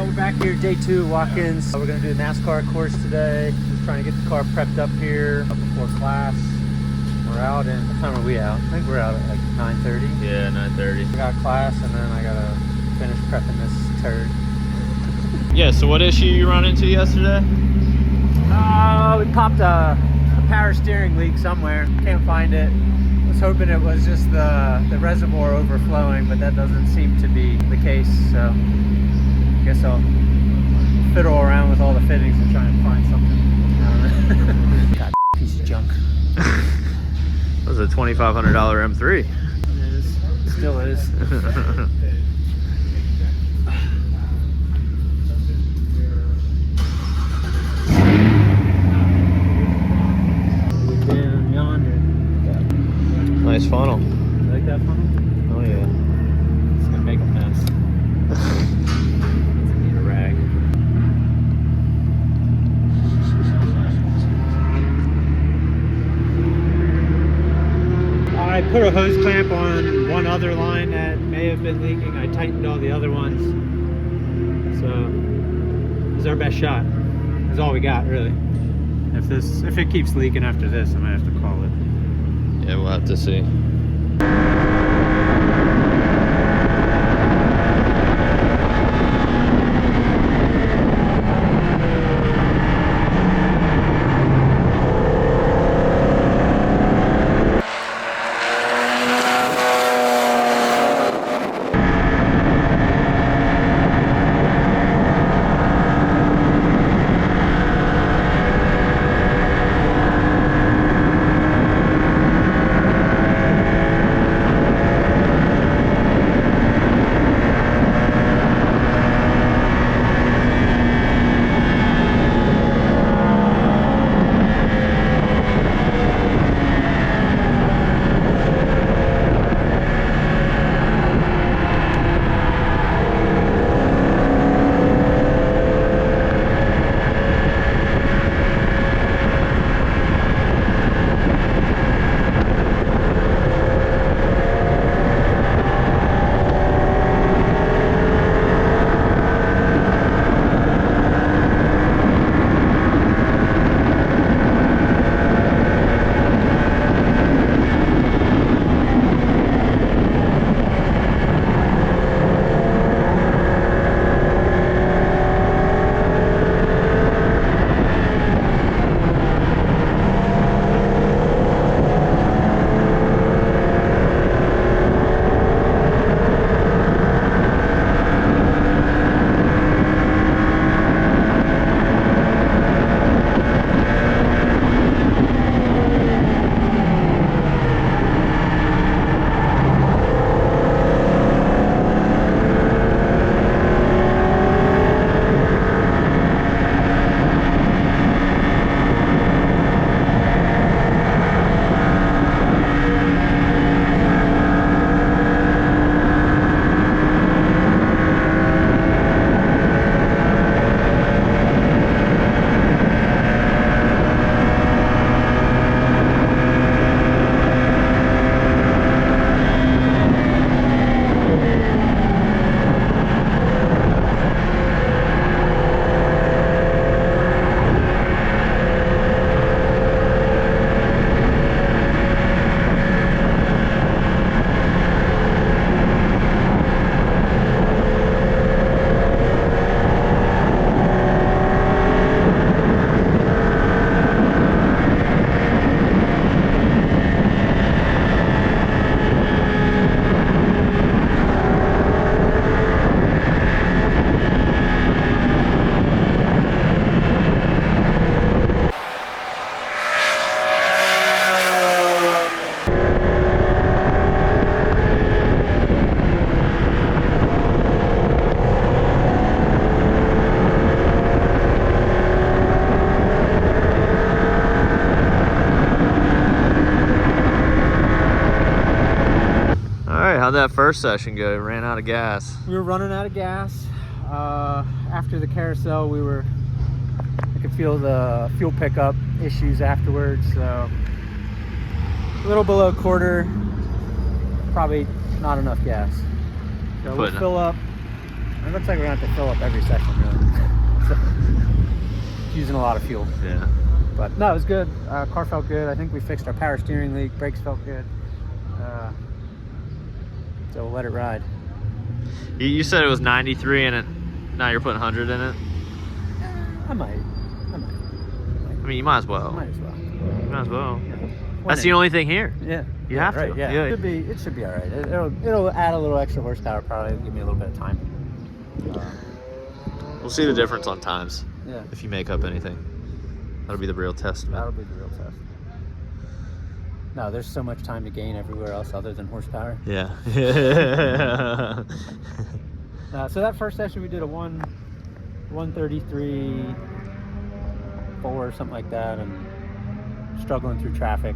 We're back here, day 2 Watkins. We're gonna do a NASCAR course today. Just trying to get the car prepped up here before class. We're out, and what time are we out? I think we're out at like 9:30. Yeah, 9:30. We got class, and then I gotta finish prepping this turd. Yeah, so what issue you run into yesterday? We popped a power steering leak somewhere. Can't find it. Was hoping it was just the reservoir overflowing, but that doesn't seem to be the case. So I guess I'll fiddle around with all the fittings and try and find something. I don't know. God, piece of junk. That was a $2,500 M3. It is. Still is. Down yonder. Nice funnel. You like that funnel? Oh yeah. It's gonna make a mess. I need a rag. I put a hose clamp on one other line that may have been leaking. I tightened all the other ones. So this is our best shot. That's all we got, really. If it keeps leaking after this, I might have to call it. Yeah, we'll have to see. How'd that first session go? Ran out of gas. We were running out of gas. After the carousel, I could feel the fuel pickup issues afterwards. So a little below quarter, probably not enough gas. So we'll fill up It looks like we're gonna have to fill up every session, really. So, using a lot of fuel. Yeah. But no, it was good. Car felt good. I think we fixed our power steering leak. Brakes felt good. So we'll let it ride. You said it was 93 in it. Now you're putting 100 in it. I might. I mean, you might as well. Might as well. You might as well. Yeah. That's the only thing here. Yeah. You have right, to. Yeah. It should be all right. It'll add a little extra horsepower. Probably give me a little bit of time. We'll see the difference on times. Yeah. If you make up anything, that'll be the real test. Man. That'll be the real test. No, there's so much time to gain everywhere else other than horsepower. Yeah. So that first session we did a 133.4 something like that, and struggling through traffic.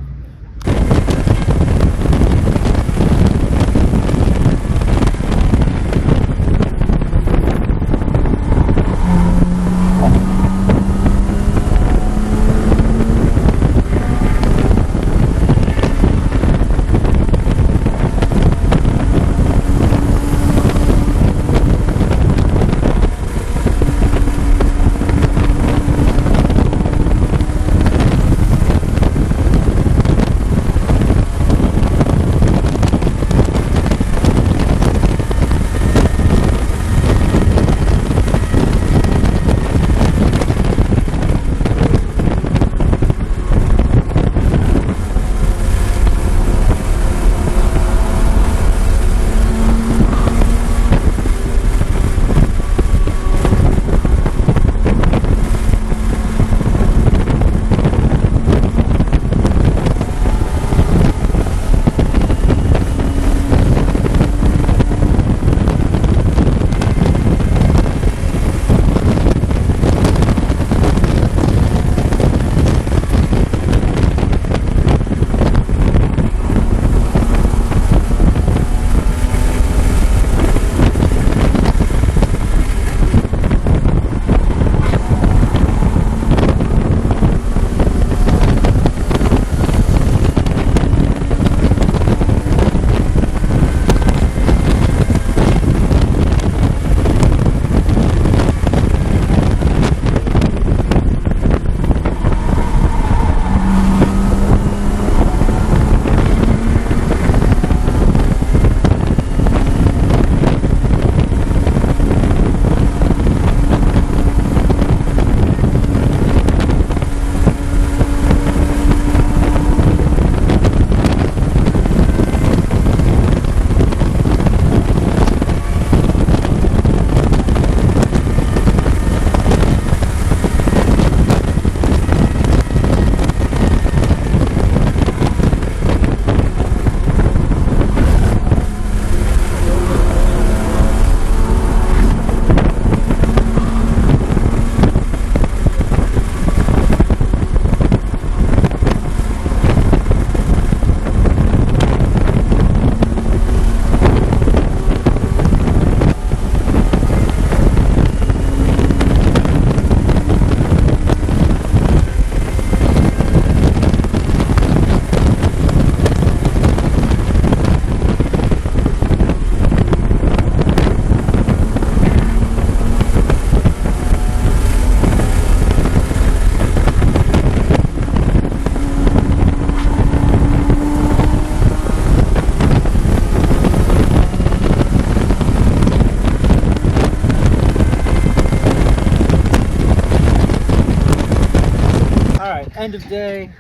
End of day.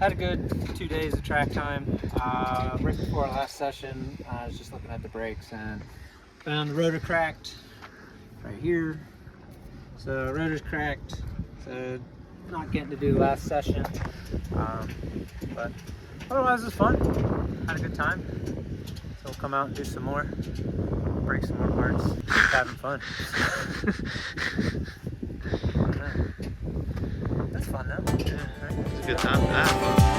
Had a good 2 days of track time. Right before our last session, I was just looking at the brakes and found the rotor cracked right here. So rotor's cracked. So not getting to do the last session. But otherwise it was fun. Had a good time. So we'll come out and do some more. Break some more parts. Just having fun. That's fun though. Yeah, it's a good time.